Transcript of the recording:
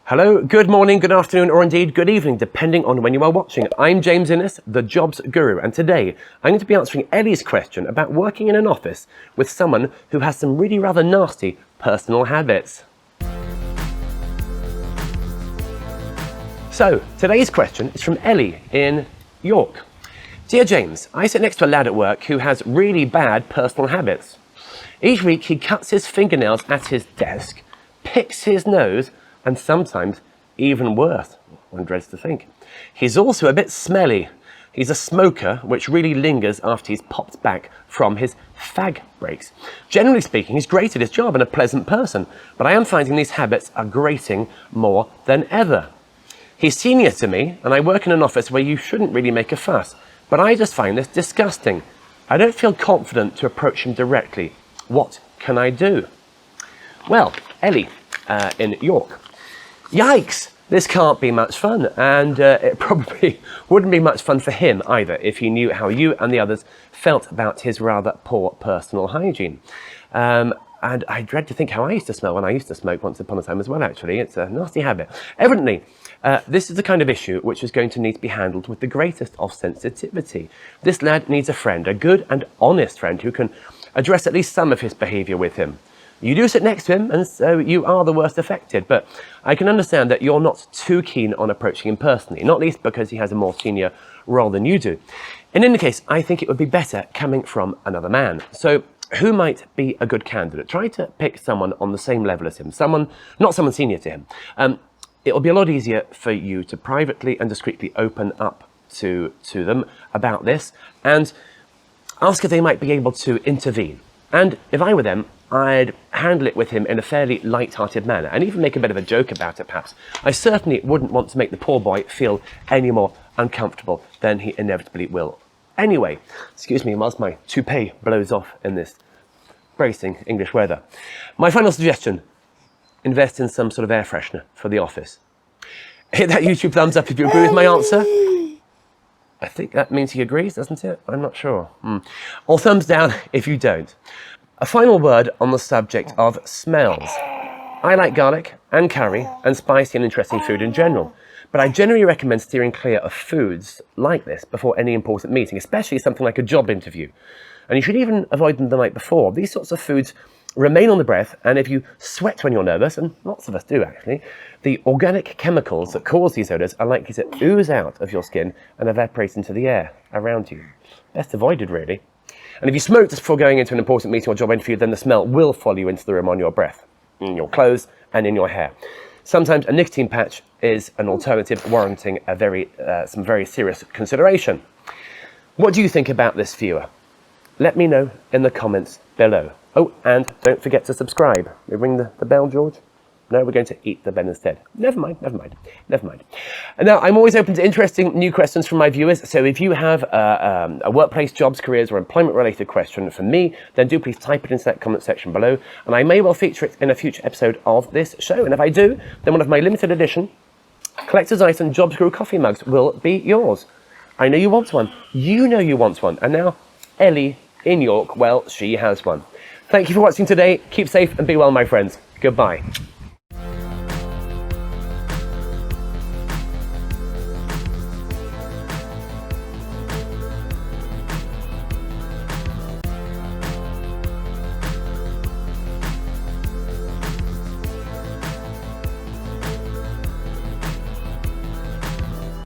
Hello, good morning, good afternoon, or indeed good evening, depending on when you are watching. I'm James Innes, the Jobs Guru, and today I'm going to be answering Ellie's question about working in an office with someone who has some really rather nasty personal habits. So, today's question is from Ellie in York. Dear James, I sit next to a lad at work who has really bad personal habits. Each week he cuts his fingernails at his desk, picks his nose, and sometimes even worse, one dreads to think. He's also a bit smelly. He's a smoker, which really lingers after he's popped back from his fag breaks. Generally speaking, he's great at his job and a pleasant person, but I am finding these habits are grating more than ever. He's senior to me, and I work in an office where you shouldn't really make a fuss, but I just find this disgusting. I don't feel confident to approach him directly. What can I do? Well, Ellie in York. Yikes! This can't be much fun, and it probably wouldn't be much fun for him either if he knew how you and the others felt about his rather poor personal hygiene. And I dread to think how I used to smell when I used to smoke once upon a time as well, actually. It's a nasty habit. Evidently, this is the kind of issue which is going to need to be handled with the greatest of sensitivity. This lad needs a friend, a good and honest friend who can address at least some of his behaviour with him. You do sit next to him, and so you are the worst affected, but I can understand that you're not too keen on approaching him personally, not least because he has a more senior role than you do. In any case, I think it would be better coming from another man. So who might be a good candidate? Try to pick someone on the same level as him, not someone senior to him. It'll be a lot easier for you to privately and discreetly open up to them about this and ask if they might be able to intervene. And if I were them, I'd handle it with him in a fairly light-hearted manner and even make a bit of a joke about it, perhaps. I certainly wouldn't want to make the poor boy feel any more uncomfortable than he inevitably will. Anyway, excuse me whilst my toupee blows off in this bracing English weather. My final suggestion, invest in some sort of air freshener for the office. Hit that YouTube thumbs up if you agree with my answer. I think that means he agrees, doesn't it? I'm not sure. Or thumbs down if you don't. A final word on the subject of smells. I like garlic and curry and spicy and interesting food in general, but I generally recommend steering clear of foods like this before any important meeting, especially something like a job interview. And you should even avoid them the night before. These sorts of foods remain on the breath, and if you sweat when you're nervous, and lots of us do actually, the organic chemicals that cause these odours are likely to ooze out of your skin and evaporate into the air around you. Best avoided, really. And if you smoke just before going into an important meeting or job interview, then the smell will follow you into the room on your breath, in your clothes and in your hair. Sometimes a nicotine patch is an alternative warranting some very serious consideration. What do you think about this, viewer? Let me know in the comments below. Oh, and don't forget to subscribe. We ring the bell, George? No, we're going to eat the bell instead. Never mind. And now, I'm always open to interesting new questions from my viewers, so if you have a workplace, jobs, careers, or employment-related question for me, then do please type it into that comment section below, and I may well feature it in a future episode of this show. And if I do, then one of my limited edition collector's item Jobs Guru coffee mugs will be yours. I know you want one. You know you want one. And now, Ellie in York, well, she has one. Thank you for watching today. Keep safe and be well, my friends. Goodbye.